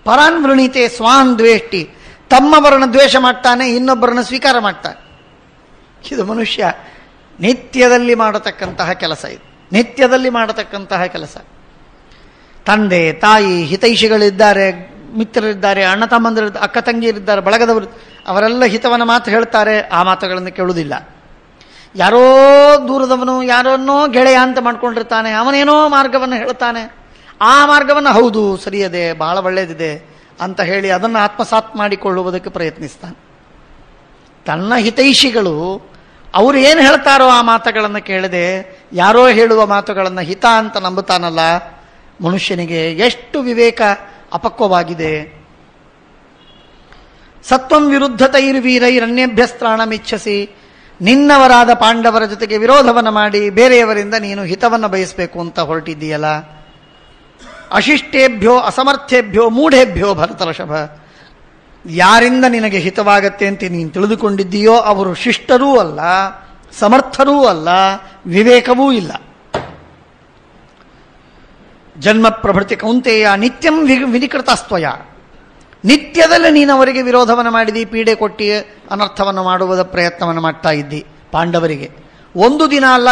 ಪರಾನ್ ವೃಣೀತೆ ಸ್ವಾನ್ ದ್ವೇಷ್ಟಿ, ತಮ್ಮವರನ್ನು ದ್ವೇಷ ಮಾಡ್ತಾನೆ, ಇನ್ನೊಬ್ಬರನ್ನು ಸ್ವೀಕಾರ ಮಾಡ್ತಾನೆ. ಇದು ಮನುಷ್ಯ ನಿತ್ಯದಲ್ಲಿ ಮಾಡತಕ್ಕಂತಹ ಕೆಲಸ. ಇದು ನಿತ್ಯದಲ್ಲಿ ಮಾಡತಕ್ಕಂತಹ ಕೆಲಸ. ತಂದೆ ತಾಯಿ ಹಿತೈಷಿಗಳಿದ್ದಾರೆ, ಮಿತ್ರರಿದ್ದಾರೆ, ಅಣ್ಣ ತಮ್ಮಂದಿರು, ಅಕ್ಕ ತಂಗಿಯರಿದ್ದಾರೆ, ಬಳಗದವರು, ಅವರೆಲ್ಲ ಹಿತವನ ಮಾತು ಹೇಳ್ತಾರೆ. ಆ ಮಾತುಗಳನ್ನು ಕೇಳುವುದಿಲ್ಲ. ಯಾರೋ ದೂರದವನು ಯಾರನ್ನೋ ಗೆಳೆಯ ಅಂತ ಮಾಡ್ಕೊಂಡಿರ್ತಾನೆ, ಅವನೇನೋ ಮಾರ್ಗವನ್ನು ಹೇಳ್ತಾನೆ. ಆ ಮಾರ್ಗವನ್ನು ಹೌದು ಸರಿಯದೆ, ಬಹಳ ಒಳ್ಳೆಯದಿದೆ ಅಂತ ಹೇಳಿ ಅದನ್ನು ಆತ್ಮಸಾತ್ ಮಾಡಿಕೊಳ್ಳುವುದಕ್ಕೆ ಪ್ರಯತ್ನಿಸ್ತಾನೆ. ತನ್ನ ಹಿತೈಷಿಗಳು ಅವರು ಏನು ಹೇಳ್ತಾರೋ ಆ ಮಾತುಗಳನ್ನು ಕೇಳದೆ ಯಾರೋ ಹೇಳುವ ಮಾತುಗಳನ್ನು ಹಿತ ಅಂತ ನಂಬುತ್ತಾನಲ್ಲ, ಮನುಷ್ಯನಿಗೆ ಎಷ್ಟು ವಿವೇಕ ಅಪಕ್ವವಾಗಿದೆ. ಸತ್ವಂ ವಿರುದ್ಧತೈರ್ವೀರೈರನ್ಯಭ್ಯಸ್ತ್ರಾಣಮಿಚ್ಛಸಿ, ನಿನ್ನವರಾದ ಪಾಂಡವರ ಜೊತೆಗೆ ವಿರೋಧವನ್ನು ಮಾಡಿ ಬೇರೆಯವರಿಂದ ನೀನು ಹಿತವನ್ನು ಬಯಸಬೇಕು ಅಂತ ಹೊರಟಿದ್ದೀಯಲ್ಲ. ಅಶಿಷ್ಟೇಭ್ಯೋ ಅಸಮರ್ಥೇಭ್ಯೋ ಮೂಢೇಭ್ಯೋ ಭರತರ್ಷಭ, ಯಾರಿಂದ ನಿನಗೆ ಹಿತವಾಗತ್ತೆ ಅಂತ ನೀನು ತಿಳಿದುಕೊಂಡಿದ್ದೀಯೋ ಅವರು ಶಿಷ್ಟರೂ ಅಲ್ಲ, ಸಮರ್ಥರೂ ಅಲ್ಲ, ವಿವೇಕವೂ ಇಲ್ಲ. ಜನ್ಮ ಪ್ರಭೃತಿ ಕೌಂತೆಯ ನಿತ್ಯಂ ವಿನಿಕೃತಸ್ತ್ವಯ, ನಿತ್ಯದಲ್ಲಿ ನೀನು ಅವರಿಗೆ ವಿರೋಧವನ್ನು ಮಾಡಿದಿ, ಪೀಡೆ ಕೊಟ್ಟಿ ಅನರ್ಥವನ್ನು ಮಾಡುವುದ ಪ್ರಯತ್ನವನ್ನು ಮಾಡ್ತಾ ಇದ್ದಿ ಪಾಂಡವರಿಗೆ. ಒಂದು ದಿನ ಅಲ್ಲ,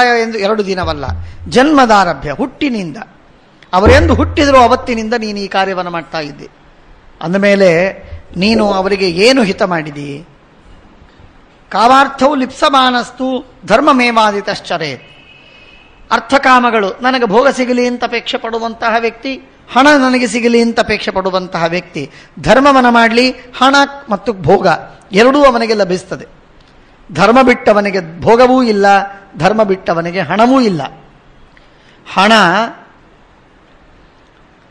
ಎರಡು ದಿನವಲ್ಲ, ಜನ್ಮದಾರಭ್ಯ, ಹುಟ್ಟಿನಿಂದ, ಅವರೆಂದು ಹುಟ್ಟಿದರೂ ಅವತ್ತಿನಿಂದ ನೀನು ಈ ಕಾರ್ಯವನ್ನು ಮಾಡ್ತಾ ಇದ್ದಿ. ಅಂದಮೇಲೆ ನೀನು ಅವರಿಗೆ ಏನು ಹಿತ ಮಾಡಿದಿ? ಕಾಮಾರ್ಥವು ಲಿಪ್ಸಮಾನಸ್ತು ಧರ್ಮಮೇವಾದಿತಶ್ಚರೇ, ಅರ್ಥಕಾಮಗಳು, ನನಗೆ ಭೋಗ ಸಿಗಲಿ ಅಂತ ಅಪೇಕ್ಷೆ ಪಡುವಂತಹ ವ್ಯಕ್ತಿ, ಹಣ ನನಗೆ ಸಿಗಲಿ ಅಂತ ಅಪೇಕ್ಷೆ ಪಡುವಂತಹ ವ್ಯಕ್ತಿ ಧರ್ಮವನ್ನು ಮಾಡಲಿ, ಹಣ ಮತ್ತು ಭೋಗ ಎರಡೂ ಅವನಿಗೆ ಲಭಿಸ್ತದೆ. ಧರ್ಮ ಬಿಟ್ಟವನಿಗೆ ಭೋಗವೂ ಇಲ್ಲ, ಧರ್ಮ ಬಿಟ್ಟವನಿಗೆ ಹಣವೂ ಇಲ್ಲ.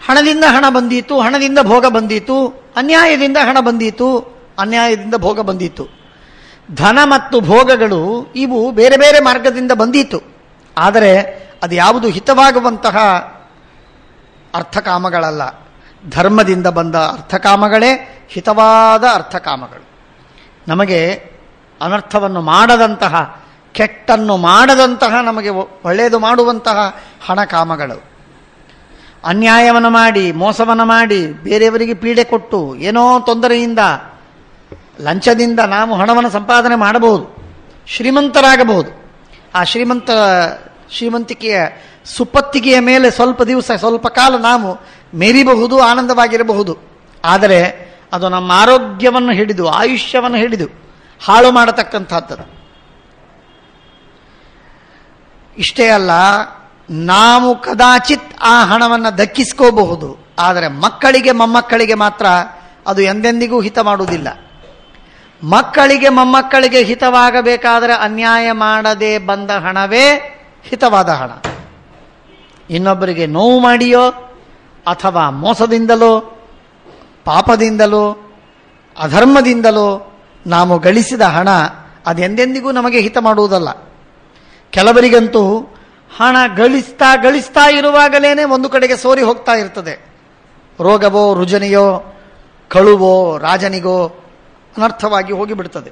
ಹಣದಿಂದ ಹಣ ಬಂದೀತು, ಹಣದಿಂದ ಭೋಗ ಬಂದೀತು, ಅನ್ಯಾಯದಿಂದ ಹಣ ಬಂದೀತು, ಅನ್ಯಾಯದಿಂದ ಭೋಗ ಬಂದೀತು. ಧನ ಮತ್ತು ಭೋಗಗಳು ಇವು ಬೇರೆ ಬೇರೆ ಮಾರ್ಗದಿಂದ ಬಂದೀತು. ಆದರೆ ಅದು ಯಾವುದು ಹಿತವಾಗುವಂತಹ ಅರ್ಥಕಾಮಗಳಲ್ಲ. ಧರ್ಮದಿಂದ ಬಂದ ಅರ್ಥಕಾಮಗಳೇ ಹಿತವಾದ ಅರ್ಥಕಾಮಗಳು. ನಮಗೆ ಅನರ್ಥವನ್ನು ಮಾಡದಂತಹ, ಕೆಟ್ಟನ್ನು ಮಾಡದಂತಹ, ನಮಗೆ ಒಳ್ಳೆಯದು ಮಾಡುವಂತಹ ಹಣಕಾಮಗಳು. ಅನ್ಯಾಯವನ್ನು ಮಾಡಿ, ಮೋಸವನ್ನು ಮಾಡಿ, ಬೇರೆಯವರಿಗೆ ಪೀಡೆ ಕೊಟ್ಟು, ಏನೋ ತೊಂದರೆಯಿಂದ, ಲಂಚದಿಂದ ನಾವು ಹಣವನ್ನು ಸಂಪಾದನೆ ಮಾಡಬಹುದು, ಶ್ರೀಮಂತರಾಗಬಹುದು. ಆ ಶ್ರೀಮಂತಿಕೆಯ ಸುಪ್ಪತ್ತಿಗೆಯ ಮೇಲೆ ಸ್ವಲ್ಪ ದಿವಸ, ಸ್ವಲ್ಪ ಕಾಲ ನಾವು ಮೆರಿಬಹುದು, ಆನಂದವಾಗಿರಬಹುದು. ಆದರೆ ಅದು ನಮ್ಮ ಆರೋಗ್ಯವನ್ನು ಹಿಡಿದು, ಆಯುಷ್ಯವನ್ನು ಹಿಡಿದು ಹಾಳು ಮಾಡತಕ್ಕಂಥದ್ದು. ಇಷ್ಟೇ ಅಲ್ಲ, ನಾವು ಕದಾಚಿತ್ ಆ ಹಣವನ್ನು ದಕ್ಕಿಸ್ಕೋಬಹುದು, ಆದರೆ ಮಕ್ಕಳಿಗೆ ಮೊಮ್ಮಕ್ಕಳಿಗೆ ಮಾತ್ರ ಅದು ಎಂದೆಂದಿಗೂ ಹಿತ ಮಾಡುವುದಿಲ್ಲ. ಮಕ್ಕಳಿಗೆ ಮೊಮ್ಮಕ್ಕಳಿಗೆ ಹಿತವಾಗಬೇಕಾದರೆ ಅನ್ಯಾಯ ಮಾಡದೆ ಬಂದ ಹಣವೇ ಹಿತವಾದ ಹಣ. ಇನ್ನೊಬ್ಬರಿಗೆ ನೋವು ಮಾಡಿಯೋ ಅಥವಾ ಮೋಸದಿಂದಲೋ, ಪಾಪದಿಂದಲೋ, ಅಧರ್ಮದಿಂದಲೋ ನಾವು ಗಳಿಸಿದ ಹಣ ಅದೆಂದೆಂದಿಗೂ ನಮಗೆ ಹಿತ ಮಾಡುವುದಲ್ಲ. ಕೆಲವರಿಗಂತೂ ಹಣ ಗಳಿಸ್ತಾ ಇರುವಾಗಲೇ ಒಂದು ಕಡೆಗೆ ಸೋರಿ ಹೋಗ್ತಾ ಇರ್ತದೆ. ರೋಗವೋ, ರುಜನೆಯೋ, ಕಳುವೋ, ರಾಜನಿಗೋ ಅನರ್ಥವಾಗಿ ಹೋಗಿಬಿಡ್ತದೆ.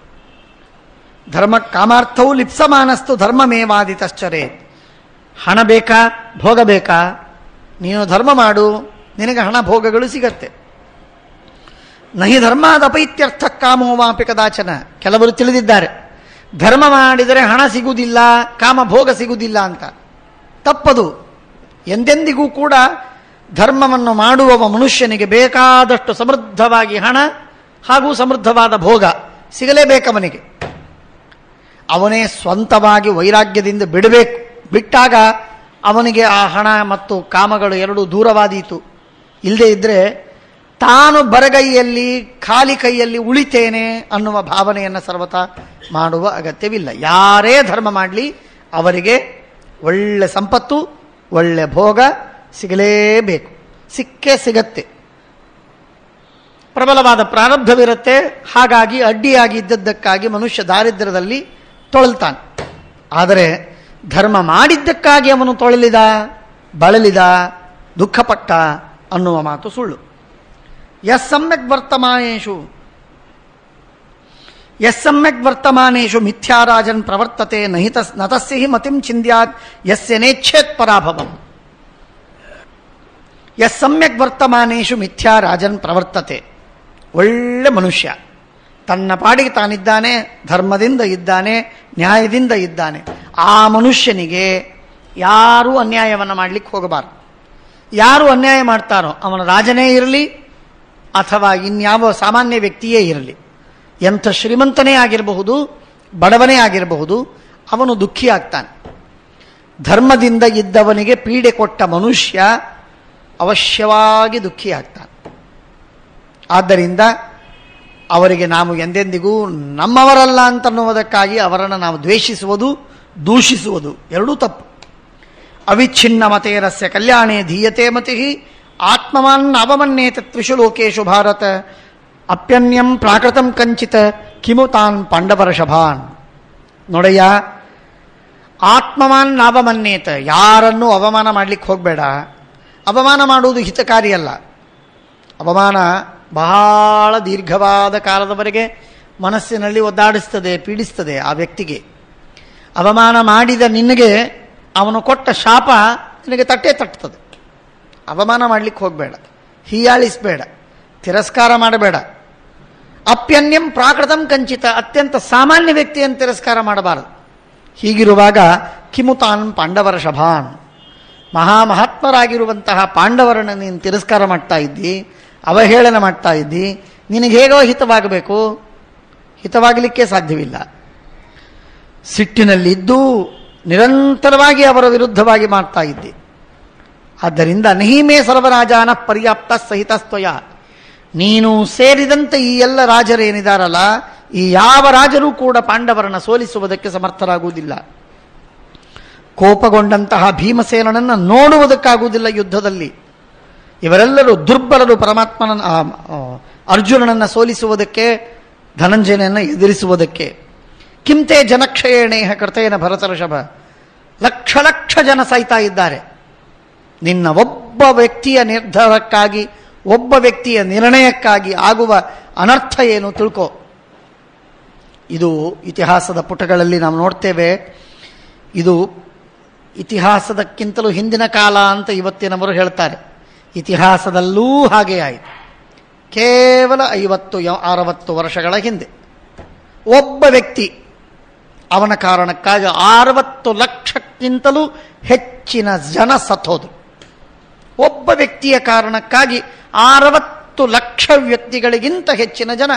ಧರ್ಮ ಕಾಮಾರ್ಥವು ಲಿಪ್ಸಮಾನಸ್ತು ಧರ್ಮಮೇವಾದಿತಶ್ಚರೇ. ಹಣ ಬೇಕಾ, ಭೋಗ ಬೇಕಾ, ನೀನು ಧರ್ಮ ಮಾಡು, ನಿನಗೆ ಹಣ ಭೋಗಗಳು ಸಿಗತ್ತೆ. ನಹಿ ಧರ್ಮಾದಪೈತ್ಯರ್ಥ ಕಾಮೋವಾಪಿ ಕದಾಚನ. ಕೆಲವರು ತಿಳಿದಿದ್ದಾರೆ ಧರ್ಮ ಮಾಡಿದರೆ ಹಣ ಸಿಗುವುದಿಲ್ಲ, ಕಾಮ ಭೋಗ ಸಿಗುವುದಿಲ್ಲ ಅಂತ. ತಪ್ಪದು. ಎಂದೆಂದಿಗೂ ಕೂಡ ಧರ್ಮವನ್ನು ಮಾಡುವವ ಮನುಷ್ಯನಿಗೆ ಬೇಕಾದಷ್ಟು ಸಮೃದ್ಧವಾಗಿ ಹಣ ಹಾಗೂ ಸಮೃದ್ಧವಾದ ಭೋಗ ಸಿಗಲೇಬೇಕವನಿಗೆ. ಅವನೇ ಸ್ವಂತವಾಗಿ ವೈರಾಗ್ಯದಿಂದ ಬಿಡಬೇಕು. ಬಿಟ್ಟಾಗ ಅವನಿಗೆ ಆ ಹಣ ಮತ್ತು ಕಾಮಗಳು ಎರಡೂ ದೂರವಾದೀತು. ಇಲ್ಲದೇ ಇದ್ದರೆ ತಾನು ಬರಗೈಯಲ್ಲಿ, ಖಾಲಿ ಕೈಯಲ್ಲಿ ಉಳಿತೇನೆ ಅನ್ನುವ ಭಾವನೆಯನ್ನು ಸರ್ವತಾ ಮಾಡುವ ಅಗತ್ಯವಿಲ್ಲ. ಯಾರೇ ಧರ್ಮ ಮಾಡಲಿ ಅವರಿಗೆ ಒಳ್ಳೆ ಸಂಪತ್ತು, ಒಳ್ಳೆ ಭೋಗ ಸಿಗಲೇಬೇಕು. ಸಿಕ್ಕೇ ಸಿಗತ್ತೆ. ಪ್ರಬಲವಾದ ಪ್ರಾರಬ್ಧವಿರುತ್ತೆ. ಹಾಗಾಗಿ ಅಡ್ಡಿಯಾಗಿ ಇದ್ದದ್ದಕ್ಕಾಗಿ ಮನುಷ್ಯ ದಾರಿದ್ರ್ಯದಲ್ಲಿ ತೊಳಲ್ತಾನೆ. ಆದರೆ ಧರ್ಮ ಮಾಡಿದ್ದಕ್ಕಾಗಿ ಅವನು ತೊಳಲಿದ, ಬಳಲಿದ, ದುಃಖಪಟ್ಟ ಅನ್ನುವ ಮಾತು ಸುಳ್ಳು. ಯಸ್ಸಮ್ಯಕ್ ವರ್ತಮಾನೇಶು ಮಿಥ್ಯಾರಾಜನ್ ಪ್ರವರ್ತತೆ ನತಸ್ಯ ಹಿ ಮತಿಂ ಚಿಂದ್ಯಾತ್ ಯಸ್ಯ ನೇಚ್ಛೇತ್ ಪರಾಭವಂ. ಯಸ್ ಸಮ್ಯಕ್ ವರ್ತಮಾನೇಶು ಮಿಥ್ಯಾ ರಾಜನ್ ಪ್ರವರ್ತತೆ. ಒಳ್ಳೆ ಮನುಷ್ಯ, ತನ್ನ ಪಾಡಿಗೆ ತಾನಿದ್ದಾನೆ, ಧರ್ಮದಿಂದ ಇದ್ದಾನೆ, ನ್ಯಾಯದಿಂದ ಇದ್ದಾನೆ. ಆ ಮನುಷ್ಯನಿಗೆ ಯಾರೂ ಅನ್ಯಾಯವನ್ನು ಮಾಡಲಿಕ್ಕೆ ಹೋಗಬಾರದು. ಯಾರು ಅನ್ಯಾಯ ಮಾಡ್ತಾರೋ ಅವನ ರಾಜನೇ ಇರಲಿ ಅಥವಾ ಇನ್ಯಾವ ಸಾಮಾನ್ಯ ವ್ಯಕ್ತಿಯೇ ಇರಲಿ, ಎಂಥ ಶ್ರೀಮಂತನೇ ಆಗಿರಬಹುದು, ಬಡವನೇ ಆಗಿರಬಹುದು, ಅವನು ದುಃಖಿ ಆಗ್ತಾನೆ. ಧರ್ಮದಿಂದ ಇದ್ದವನಿಗೆ ಪೀಡೆ ಕೊಟ್ಟ ಮನುಷ್ಯ ಅವಶ್ಯವಾಗಿ ದುಃಖಿ ಆಗ್ತಾನೆ. ಆದ್ದರಿಂದ ಅವರಿಗೆ ನಾವು ಎಂದೆಂದಿಗೂ ನಮ್ಮವರಲ್ಲ ಅಂತನ್ನುವುದಕ್ಕಾಗಿ ಅವರನ್ನು ನಾವು ದ್ವೇಷಿಸುವುದು, ದೂಷಿಸುವುದು ಎರಡೂ ತಪ್ಪು. ಅವಿಚ್ಛಿನ್ನ ಮತೇರಸ್ಯ ಕಲ್ಯಾಣೇ ಧೀಯತೆ ಮತಿ ಆತ್ಮವಾನ್ ಅವಮನ್ಯೇತ ತ್ರಿಷು ಲೋಕೇಶು ಭಾರತ ಅಪ್ಯನ್ಯಂ ಪ್ರಾಕೃತಂ ಕಂಚಿತ ಕಿಮು ತಾನ್ ಪಾಂಡವರ್ಷಭಾನ್. ನೋಡಯ್ಯ, ಆತ್ಮವಾನ್ ಅವಮನ್ಯೇತ, ಯಾರನ್ನೂ ಅವಮಾನ ಮಾಡಲಿಕ್ಕೆ ಹೋಗಬೇಡ. ಅವಮಾನ ಮಾಡುವುದು ಹಿತಕಾರಿಯಲ್ಲ. ಅವಮಾನ ಬಹಳ ದೀರ್ಘವಾದ ಕಾಲದವರೆಗೆ ಮನಸ್ಸಿನಲ್ಲಿ ಒದ್ದಾಡಿಸ್ತದೆ, ಪೀಡಿಸ್ತದೆ ಆ ವ್ಯಕ್ತಿಗೆ. ಅವಮಾನ ಮಾಡಿದ ನಿನಗೆ ಅವನು ಕೊಟ್ಟ ಶಾಪ ನಿನಗೆ ತಟ್ಟುತ್ತದೆ. ಅವಮಾನ ಮಾಡಲಿಕ್ಕೆ ಹೋಗಬೇಡ, ಹೀಯಾಳಿಸಬೇಡ, ತಿರಸ್ಕಾರ ಮಾಡಬೇಡ. ಅಪ್ಯನ್ಯಂ ಪ್ರಾಕೃತಂ ಕಂಚಿತ, ಅತ್ಯಂತ ಸಾಮಾನ್ಯ ವ್ಯಕ್ತಿಯನ್ನು ತಿರಸ್ಕಾರ ಮಾಡಬಾರದು. ಹೀಗಿರುವಾಗ ಕಿಮುತಾನ್ ಪಾಂಡವರ್ಷಭಾನ್, ಮಹಾಮಹಾತ್ಮರಾಗಿರುವಂತಹ ಪಾಂಡವರನ್ನು ನೀನು ತಿರಸ್ಕಾರ ಮಾಡ್ತಾ ಇದ್ದಿ, ಅವಹೇಳನ ಮಾಡ್ತಾ ಇದ್ದಿ. ನಿನಗೆ ಹೇಗೋ ಹಿತವಾಗಬೇಕು, ಹಿತವಾಗಲಿಕ್ಕೆ ಸಾಧ್ಯವಿಲ್ಲ. ಸಿಟ್ಟಿನಲ್ಲಿದ್ದು ನಿರಂತರವಾಗಿ ಅವರ ವಿರುದ್ಧವಾಗಿ ಮಾಡ್ತಾ ಇದ್ದಿ. ಆದ್ದರಿಂದ ನಹಿಮೇ ಸರ್ವರಾಜಾನ ಪರ್ಯಾಪ್ತ ಸಹಿತಸ್ತ್ವಯ, ನೀನು ಸೇರಿದಂತೆ ಈ ಎಲ್ಲ ರಾಜರೇನಿದಾರಲ್ಲ, ಈ ಯಾವ ರಾಜರೂ ಕೂಡ ಪಾಂಡವರನ್ನು ಸೋಲಿಸುವುದಕ್ಕೆ ಸಮರ್ಥರಾಗುವುದಿಲ್ಲ. ಕೋಪಗೊಂಡಂತಹ ಭೀಮಸೇನನನ್ನು ನೋಡುವುದಕ್ಕಾಗುವುದಿಲ್ಲ ಯುದ್ಧದಲ್ಲಿ. ಇವರೆಲ್ಲರೂ ದುರ್ಬಲರು. ಪರಮಾತ್ಮನ ಅರ್ಜುನನನ್ನು ಸೋಲಿಸುವುದಕ್ಕೆ, ಧನಂಜಯನನ್ನು ಎದುರಿಸುವುದಕ್ಕೆ. ಕಿಂತೆ ಜನಕ್ಷಯೇಣೇಹ ಕೃತೇನ ಭರತರ್ಷಭ, ಲಕ್ಷ ಲಕ್ಷ ಜನ ಸಾಯ್ತಾ ಇದ್ದಾರೆ. ನಿನ್ನ ಒಬ್ಬ ವ್ಯಕ್ತಿಯ ನಿರ್ಧಾರಕ್ಕಾಗಿ, ಒಬ್ಬ ವ್ಯಕ್ತಿಯ ನಿರ್ಣಯಕ್ಕಾಗಿ ಆಗುವ ಅನರ್ಥ ಏನು ತಿಳ್ಕೋ. ಇದು ಇತಿಹಾಸದ ಪುಟಗಳಲ್ಲಿ ನಾವು ನೋಡ್ತೇವೆ. ಇದು ಇತಿಹಾಸದಕ್ಕಿಂತಲೂ ಹಿಂದಿನ ಕಾಲ ಅಂತ ಇವತ್ತಿನವರು ಹೇಳ್ತಾರೆ. ಇತಿಹಾಸದಲ್ಲೂ ಹಾಗೇ ಆಯಿತು. ಕೇವಲ 50-60 ವರ್ಷಗಳ ಹಿಂದೆ ಒಬ್ಬ ವ್ಯಕ್ತಿ, ಅವನ ಕಾರಣಕ್ಕಾಗಿ 60 ಲಕ್ಷಕ್ಕಿಂತಲೂ ಹೆಚ್ಚಿನ ಜನ ಸತ್ತೋದು. ಒಬ್ಬ ವ್ಯಕ್ತಿಯ ಕಾರಣಕ್ಕಾಗಿ 60 ಲಕ್ಷ ವ್ಯಕ್ತಿಗಳಿಗಿಂತ ಹೆಚ್ಚಿನ ಜನ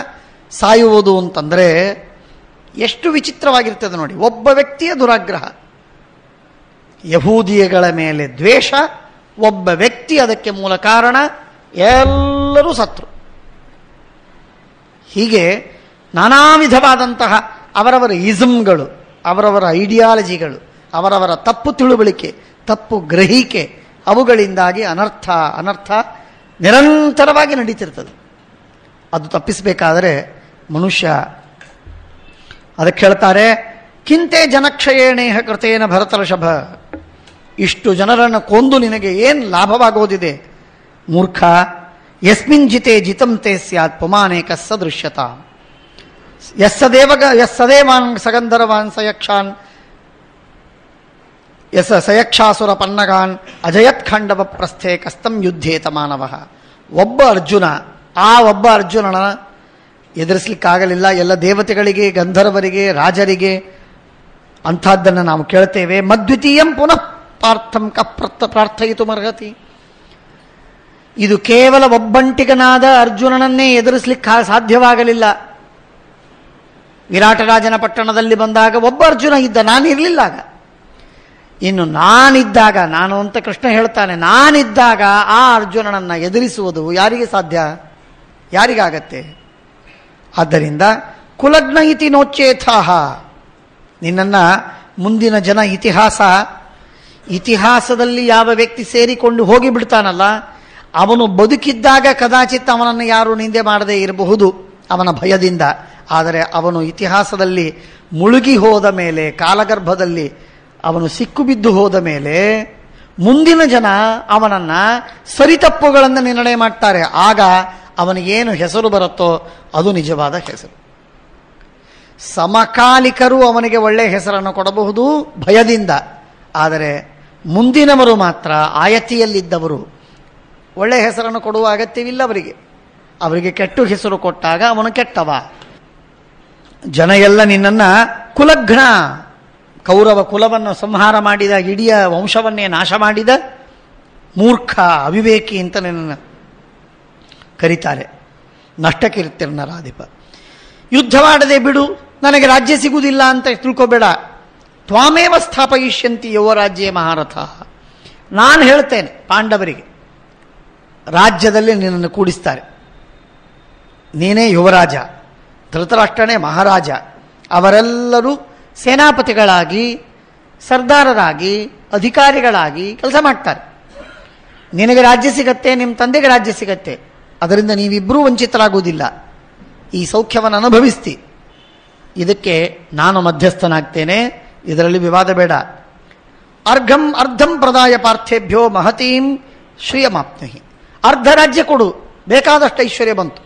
ಸಾಯುವುದು ಅಂತಂದರೆ ಎಷ್ಟು ವಿಚಿತ್ರವಾಗಿರ್ತದೆ ನೋಡಿ. ಒಬ್ಬ ವ್ಯಕ್ತಿಯ ದುರಾಗ್ರಹ, ಯಹೂದಿಯಗಳ ಮೇಲೆ ದ್ವೇಷ, ಒಬ್ಬ ವ್ಯಕ್ತಿ ಅದಕ್ಕೆ ಮೂಲ ಕಾರಣ, ಎಲ್ಲರೂ ಸತ್ರು. ಹೀಗೆ ನಾನಾ ವಿಧವಾದಂತಹ ಅವರವರ ಇಸಮ್ಗಳು, ಅವರವರ ಐಡಿಯಾಲಜಿಗಳು, ಅವರವರ ತಪ್ಪು ತಿಳುವಳಿಕೆ, ತಪ್ಪು ಗ್ರಹಿಕೆ, ಅವುಗಳಿಂದಾಗಿ ಅನರ್ಥ ನಿರಂತರವಾಗಿ ನಡೀತಿರ್ತದೆ. ಅದು ತಪ್ಪಿಸಬೇಕಾದರೆ ಮನುಷ್ಯ, ಅದಕ್ಕೆ ಹೇಳ್ತಾರೆ ಕಿಂತೆ ಜನಕ್ಷಯೇಣೇಹ ಕೃತೇನ ಭರತರ್ಷಭ, ಇಷ್ಟು ಜನರನ್ನು ಕೊಂದು ನಿನಗೆ ಏನು ಲಾಭವಾಗೋದಿದೆ ಮೂರ್ಖ. ಯಸ್ಮಿನ್ ಜಿತೆ ಜಿತಂ ತೇ ಸ್ಯಾತ್ ಪುಮಾನೇಕ ಸದೃಶ್ಯತ ಯಸ್ಸದೇವಾನ್ ಸಗಂಧರ್ವಾನ್ ಸಯಕ್ಷಾನ್ ಸಯಕ್ಷಾಸುರ ಪನ್ನಗಾನ್ ಅಜಯತ್ ಖಂಡವ ಪ್ರಸ್ಥೆ ಕಸ್ತಂ ಯುದ್ಧೇತ ಮಾನವ. ಒಬ್ಬ ಅರ್ಜುನ, ಆ ಒಬ್ಬ ಅರ್ಜುನನ ಎದುರಿಸಲಿಕ್ಕಾಗಲಿಲ್ಲ. ಎಲ್ಲ ದೇವತೆಗಳಿಗೆ, ಗಂಧರ್ವರಿಗೆ, ರಾಜರಿಗೆ ಅಂಥದ್ದನ್ನು ನಾವು ಕೇಳ್ತೇವೆ. ಮದ್ವಿತೀಯಂ ಪುನಃ ಪಾರ್ಥಂ ಪ್ರಾರ್ಥಯಿತು ಮರ್ಹತಿ. ಇದು ಕೇವಲ ಒಬ್ಬಂಟಿಗನಾದ ಅರ್ಜುನನನ್ನೇ ಎದುರಿಸಲಿಕ್ಕೆ ಸಾಧ್ಯವಾಗಲಿಲ್ಲ. ವಿರಾಟರಾಜನ ಪಟ್ಟಣದಲ್ಲಿ ಬಂದಾಗ ಒಬ್ಬ ಅರ್ಜುನ ಇದ್ದ, ನಾನಿರಲಿಲ್ಲ ಆಗ. ಇನ್ನು ನಾನಿದ್ದಾಗ, ನಾನು ಅಂತ ಕೃಷ್ಣ ಹೇಳ್ತಾನೆ, ನಾನಿದ್ದಾಗ ಆ ಅರ್ಜುನನನ್ನು ಎದುರಿಸುವುದು ಯಾರಿಗೆ ಸಾಧ್ಯ, ಯಾರಿಗಾಗತ್ತೆ? ಆದ್ದರಿಂದ ಕುಲಗ್ನ ಇತಿ ನೋಚೇಥಾಹ, ನಿನ್ನನ್ನು ಮುಂದಿನ ಜನ ಇತಿಹಾಸದಲ್ಲಿ ಯಾವ ವ್ಯಕ್ತಿ ಸೇರಿಕೊಂಡು ಹೋಗಿಬಿಡ್ತಾನಲ್ಲ, ಅವನು ಬದುಕಿದ್ದಾಗ ಕದಾಚಿತ್ ಅವನನ್ನು ಯಾರು ನಿಂದೆ ಮಾಡದೇ ಇರಬಹುದು ಅವನ ಭಯದಿಂದ. ಆದರೆ ಅವನು ಇತಿಹಾಸದಲ್ಲಿ ಮುಳುಗಿ ಹೋದ ಮೇಲೆ, ಕಾಲಗರ್ಭದಲ್ಲಿ ಅವನು ಸಿಕ್ಕು ಹೋದ ಮೇಲೆ ಮುಂದಿನ ಜನ ಅವನನ್ನು ಸರಿತಪ್ಪುಗಳನ್ನು ನಿರ್ಣಯ ಮಾಡ್ತಾರೆ. ಆಗ ಅವನಿಗೇನು ಹೆಸರು ಬರುತ್ತೋ ಅದು ನಿಜವಾದ ಹೆಸರು. ಸಮಕಾಲಿಕರು ಅವನಿಗೆ ಒಳ್ಳೆಯ ಹೆಸರನ್ನು ಕೊಡಬಹುದು ಭಯದಿಂದ, ಆದರೆ ಮುಂದಿನವರು ಮಾತ್ರ, ಆಯತಿಯಲ್ಲಿದ್ದವರು, ಒಳ್ಳೆಯ ಹೆಸರನ್ನು ಕೊಡುವ ಅಗತ್ಯವಿಲ್ಲ ಅವರಿಗೆ ಕೆಟ್ಟ ಹೆಸರು ಕೊಟ್ಟಾಗ ಅವನು ಕೆಟ್ಟವ. ಜನ ಎಲ್ಲ ನಿನ್ನನ್ನು ಕುಲಘ್ನ, ಕೌರವ ಕುಲವನ್ನು ಸಂಹಾರ ಮಾಡಿದ, ಇಡೀ ವಂಶವನ್ನೇ ನಾಶ ಮಾಡಿದ ಮೂರ್ಖ, ಅವಿವೇಕಿ ಅಂತ ನಿನ್ನನ್ನು ಕರೀತಾರೆ. ನಷ್ಟಕೀರ್ತಿರ್ನರಾಧಿಪ. ಯುದ್ಧವಾಡದೆ ಬಿಡು, ನನಗೆ ರಾಜ್ಯ ಸಿಗುವುದಿಲ್ಲ ಅಂತ ತಿಳ್ಕೊಬೇಡ. ತ್ವಾಮೇವ ಸ್ಥಾಪಯಿಷ್ಯಂತಿ ಯುವರಾಜ್ಯೇ ಮಹಾರಥ. ನಾನು ಹೇಳ್ತೇನೆ ಪಾಂಡವರಿಗೆ, ರಾಜ್ಯದಲ್ಲಿ ನಿನ್ನನ್ನು ಕೂಡಿಸ್ತಾರೆ. ನೀನೇ ಯುವರಾಜ, ಧೃತರಾಷ್ಟ್ರನೇ ಮಹಾರಾಜ. ಅವರೆಲ್ಲರೂ ಸೇನಾಪತಿಗಳಾಗಿ, ಸರ್ದಾರರಾಗಿ, ಅಧಿಕಾರಿಗಳಾಗಿ ಕೆಲಸ ಮಾಡ್ತಾರೆ. ನಿನಗೆ ರಾಜ್ಯ ಸಿಗತ್ತೆ, ನಿಮ್ಮ ತಂದೆಗೆ ರಾಜ್ಯ ಸಿಗತ್ತೆ. ಅದರಿಂದ ನೀವಿಬ್ಬರೂ ವಂಚಿತರಾಗುವುದಿಲ್ಲ. ಈ ಸೌಖ್ಯವನ್ನು ಅನುಭವಿಸ್ತಿ. ಇದಕ್ಕೆ ನಾನು ಮಧ್ಯಸ್ಥನಾಗ್ತೇನೆ, ಇದರಲ್ಲಿ ವಿವಾದ ಬೇಡ. ಅರ್ಧಂ ಪ್ರದಾಯ ಪಾರ್ಥೇಭ್ಯೋ ಮಹತೀಂ ಶ್ರಿಯಮಾಪ್ನುಹಿ. ಅರ್ಧ ರಾಜ್ಯ ಕೊಡು, ಬೇಕಾದಷ್ಟು ಐಶ್ವರ್ಯ ಬಂತು,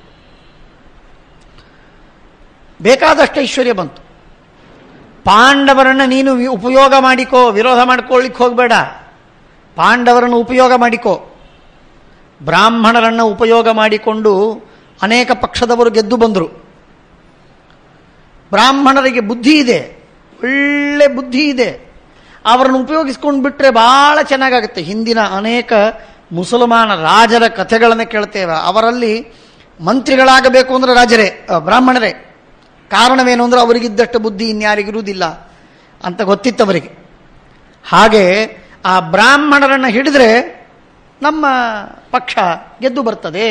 ಬೇಕಾದಷ್ಟು ಐಶ್ವರ್ಯ ಬಂತು. ಪಾಂಡವರನ್ನು ನೀನು ಉಪಯೋಗ ಮಾಡಿಕೋ, ವಿರೋಧ ಮಾಡ್ಕೊಳ್ಳಿಕ್ಕೆ ಹೋಗಬೇಡ. ಪಾಂಡವರನ್ನು ಉಪಯೋಗ ಮಾಡಿಕೋ. ಬ್ರಾಹ್ಮಣರನ್ನು ಉಪಯೋಗ ಮಾಡಿಕೊಂಡು ಅನೇಕ ಪಕ್ಷದವರು ಗೆದ್ದು ಬಂದರು. ಬ್ರಾಹ್ಮಣರಿಗೆ ಬುದ್ಧಿ ಇದೆ, ಒಳ್ಳೆ ಬುದ್ಧಿ ಇದೆ. ಅವರನ್ನು ಉಪಯೋಗಿಸ್ಕೊಂಡು ಬಿಟ್ಟರೆ ಭಾಳ ಚೆನ್ನಾಗಾಗುತ್ತೆ. ಹಿಂದಿನ ಅನೇಕ ಮುಸಲ್ಮಾನ ರಾಜರ ಕಥೆಗಳನ್ನು ಕೇಳ್ತೇವೆ. ಅವರಲ್ಲಿ ಮಂತ್ರಿಗಳಾಗಬೇಕು ಅಂದರೆ ರಾಜರೇ, ಬ್ರಾಹ್ಮಣರೇ. ಕಾರಣವೇನು ಅಂದರೆ ಅವರಿಗಿದ್ದಷ್ಟು ಬುದ್ಧಿ ಇನ್ಯಾರಿಗಿರುವುದಿಲ್ಲ ಅಂತ ಗೊತ್ತಿತ್ತವರಿಗೆ. ಹಾಗೆ ಆ ಬ್ರಾಹ್ಮಣರನ್ನು ಹಿಡಿದ್ರೆ ನಮ್ಮ ಪಕ್ಷ ಗೆದ್ದು ಬರ್ತದೆ,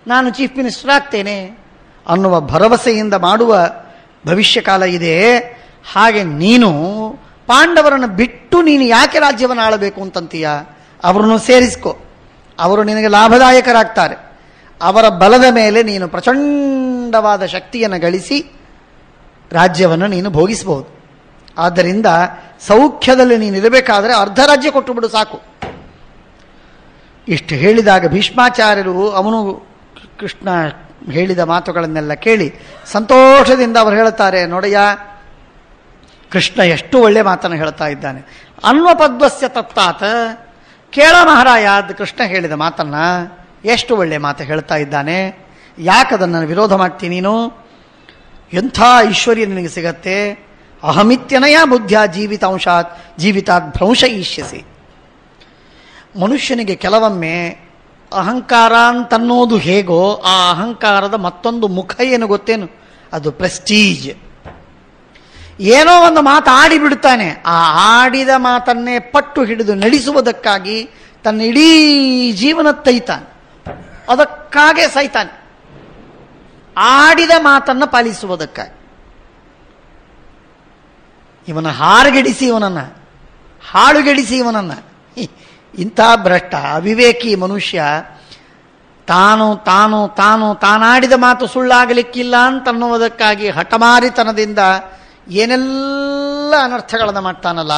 ನಾನು ಚೀಫ್ ಮಿನಿಸ್ಟರ್ ಆಗ್ತೇನೆ ಅನ್ನುವ ಭರವಸೆಯಿಂದ ಮಾಡುವ ಭವಿಷ್ಯಕಾಲ ಇದೆ. ಹಾಗೆ ನೀನು ಪಾಂಡವರನ್ನು ಬಿಟ್ಟು ನೀನು ಯಾಕೆ ರಾಜ್ಯವನ್ನು ಆಳಬೇಕು ಅಂತಂತೀಯ? ಅವರನ್ನು ಸೇರಿಸ್ಕೊ, ಅವರು ನಿನಗೆ ಲಾಭದಾಯಕರಾಗ್ತಾರೆ. ಅವರ ಬಲದ ಮೇಲೆ ನೀನು ಪ್ರಚಂಡವಾದ ಶಕ್ತಿಯನ್ನು ಗಳಿಸಿ ರಾಜ್ಯವನ್ನು ನೀನು ಭೋಗಿಸಬಹುದು. ಆದ್ದರಿಂದ ಸೌಖ್ಯದಲ್ಲಿ ನೀನು ಇರಬೇಕಾದರೆ ಅರ್ಧ ರಾಜ್ಯ ಕೊಟ್ಟು ಬಿಡು ಸಾಕು. ಇಷ್ಟು ಹೇಳಿದಾಗ ಭೀಷ್ಮಾಚಾರ್ಯರು ಅವನು ಕೃಷ್ಣ ಹೇಳಿದ ಮಾತುಗಳನ್ನೆಲ್ಲ ಕೇಳಿ ಸಂತೋಷದಿಂದ ಅವರು ಹೇಳುತ್ತಾರೆ, ನೋಡಯ್ಯ, ಕೃಷ್ಣ ಎಷ್ಟು ಒಳ್ಳೆ ಮಾತನ್ನು ಹೇಳ್ತಾ ಇದ್ದಾನೆ. ಅನ್ವಪದ್ವಸ್ಯ ತತ್ತಾತ. ಕೇಳ ಮಹಾರಾಯ, ಕೃಷ್ಣ ಹೇಳಿದ ಮಾತನ್ನ ಎಷ್ಟು ಒಳ್ಳೆ ಮಾತು ಹೇಳ್ತಾ ಇದ್ದಾನೆ. ಯಾಕದನ್ನು ವಿರೋಧ ಮಾಡ್ತೀನಿ ನೀನು? ಎಂಥ ಐಶ್ವರ್ಯ ನಿನಗೆ ಸಿಗತ್ತೆ. ಅಹಮಿತ್ಯನಯ ಬುದ್ಧಿಯ ಜೀವಿತಾತ್ ಭ್ರಂಶ ಈಷ್ಯಸಿ. ಮನುಷ್ಯನಿಗೆ ಕೆಲವೊಮ್ಮೆ ಅಹಂಕಾರ ಅಂತನ್ನೋದು ಹೇಗೋ, ಆ ಅಹಂಕಾರದ ಮತ್ತೊಂದು ಮುಖ ಏನು ಗೊತ್ತೇನು? ಅದು ಪ್ರೆಸ್ಟೀಜ್. ಏನೋ ಒಂದು ಮಾತು ಆಡಿಬಿಡ್ತಾನೆ, ಆ ಆಡಿದ ಮಾತನ್ನೇ ಪಟ್ಟು ಹಿಡಿದು ನಡೆಸುವುದಕ್ಕಾಗಿ ತನ್ನ ಇಡೀ ಜೀವನ ತೈತಾನೆ, ಅದಕ್ಕಾಗೆ ಸೈತಾನೆ. ಆಡಿದ ಮಾತನ್ನು ಪಾಲಿಸುವುದಕ್ಕಾಗಿ ಇವನ ಹಾರುಗೆಡಿಸಿ, ಇವನನ್ನು ಹಾಳುಗೆಡಿಸಿ, ಇವನನ್ನು. ಇಂಥ ಭ್ರಷ್ಟ ಅವಿವೇಕಿ ಮನುಷ್ಯ ತಾನಾಡಿದ ಮಾತು ಸುಳ್ಳಾಗಲಿಕ್ಕಿಲ್ಲ ಅಂತನ್ನುವುದಕ್ಕಾಗಿ ಹಠಮಾರಿತನದಿಂದ ಏನೆಲ್ಲ ಅನರ್ಥಗಳನ್ನು ಮಾಡ್ತಾನಲ್ಲ.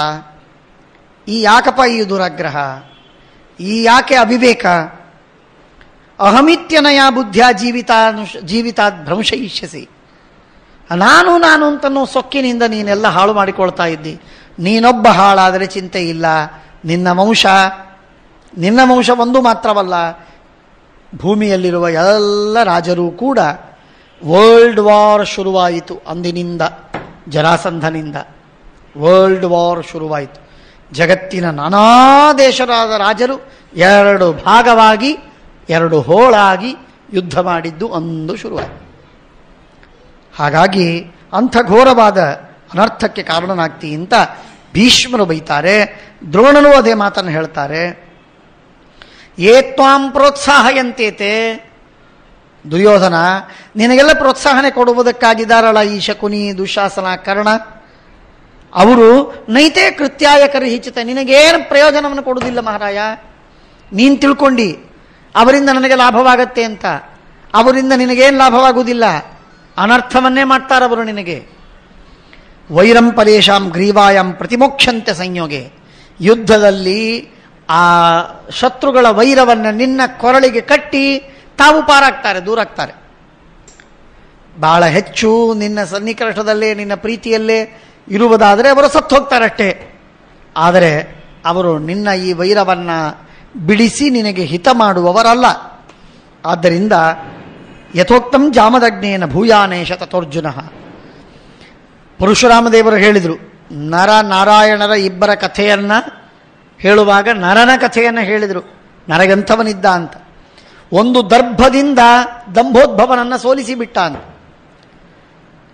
ಈ ಯಾಕಪ್ಪ ಈ ದುರಾಗ್ರಹ? ಈ ಯಾಕೆ ಅವಿವೇಕ? ಅಹಮಿತ್ಯನಯ ಬುದ್ಧಿಯ ಜೀವಿತಾತ್ ಭ್ರಂಶ ಈಷ್ಯಸಿ. ನಾನು ಅಂತನ್ನೋ ಸೊಕ್ಕಿನಿಂದ ನೀನೆಲ್ಲ ಹಾಳು ಮಾಡಿಕೊಳ್ತಾ ಇದ್ದಿ. ನೀನೊಬ್ಬ ಹಾಳಾದರೆ ಚಿಂತೆ ಇಲ್ಲ, ನಿನ್ನ ವಂಶ ಒಂದು ಮಾತ್ರವಲ್ಲ, ಭೂಮಿಯಲ್ಲಿರುವ ಎಲ್ಲ ರಾಜರೂ ಕೂಡ. ವರ್ಲ್ಡ್ ವಾರ್ ಶುರುವಾಯಿತು ಅಂದಿನಿಂದ, ಜರಾಸಂಧನಿಂದ ವರ್ಲ್ಡ್ ವಾರ್ ಶುರುವಾಯಿತು. ಜಗತ್ತಿನ ನಾನಾ ದೇಶರಾದ ರಾಜರು ಎರಡು ಭಾಗವಾಗಿ, ಎರಡು ಹೋಳಾಗಿ ಯುದ್ಧ ಮಾಡಿದ್ದು ಅಂದು ಶುರುವಾಯಿತು. ಹಾಗಾಗಿ ಅಂಥ ಘೋರವಾದ ಅನರ್ಥಕ್ಕೆ ಕಾರಣನಾಗ್ತಿ ಅಂತ ಭೀಷ್ಮರು ಬೈತಾರೆ. ದ್ರೋಣನು ಅದೇ ಮಾತನ್ನು ಹೇಳ್ತಾರೆ. ಏ ತ್ವಾಂ ಪ್ರೋತ್ಸಾಹಯಂತೇತೆ. ದುರ್ಯೋಧನ, ನಿನಗೆಲ್ಲ ಪ್ರೋತ್ಸಾಹನೆ ಕೊಡುವುದಕ್ಕಾಗಿದ್ದಾರಲ್ಲ ಈ ಶಕುನಿ, ದುಶಾಸನ, ಕರ್ಣ, ಅವರು ನೈತೆ ಕೃತ್ಯಾಯ ಕರಿಹಿಚಿತ. ನಿನಗೇನು ಪ್ರಯೋಜನವನ್ನು ಕೊಡುವುದಿಲ್ಲ ಮಹಾರಾಯ. ನೀನು ತಿಳ್ಕೊಂಡಿ ಅವರಿಂದ ನನಗೆ ಲಾಭವಾಗತ್ತೆ ಅಂತ. ಅವರಿಂದ ನಿನಗೇನು ಲಾಭವಾಗುವುದಿಲ್ಲ, ಅನರ್ಥವನ್ನೇ ಮಾಡ್ತಾರವರು ನಿನಗೆ. ವೈರಂ ಪರೇಶಾಂ ಗ್ರೀವಾಯಂ ಪ್ರತಿಮೋಕ್ಷಂತೆ ಸಂಯೋಗೆ. ಯುದ್ಧದಲ್ಲಿ ಆ ಶತ್ರುಗಳ ವೈರವನ್ನು ನಿನ್ನ ಕೊರಳಿಗೆ ಕಟ್ಟಿ ತಾವು ಪಾರಾಗ್ತಾರೆ, ದೂರಾಗ್ತಾರೆ. ಬಹಳ ಹೆಚ್ಚು ನಿನ್ನ ಸನ್ನಿಕಟದಲ್ಲೇ, ನಿನ್ನ ಪ್ರೀತಿಯಲ್ಲೇ ಇರುವುದಾದರೆ ಅವರು ಸತ್ತು ಹೋಗ್ತಾರಷ್ಟೇ. ಆದರೆ ಅವರು ನಿನ್ನ ಈ ವೈರವನ್ನು ಬಿಡಿಸಿ ನಿನಗೆ ಹಿತ ಮಾಡುವವರಲ್ಲ. ಆದ್ದರಿಂದ ಯಥೋಕ್ತಂ ಜಾಮದಗ್ನೇನ ಭೂಯಾನೇಶ ತಥೋರ್ಜುನ. ಪರಶುರಾಮದೇವರು ಹೇಳಿದರು, ನರ ನಾರಾಯಣರ ಇಬ್ಬರ ಕಥೆಯನ್ನು ಹೇಳುವಾಗ ನರನ ಕಥೆಯನ್ನು ಹೇಳಿದರು. ನರಗಂಥವನಿದ್ದ ಅಂತ. ಒಂದು ದರ್ಭದಿಂದ ದಂಭೋದ್ಭವನನ್ನು ಸೋಲಿಸಿಬಿಟ್ಟ ಅಂತ.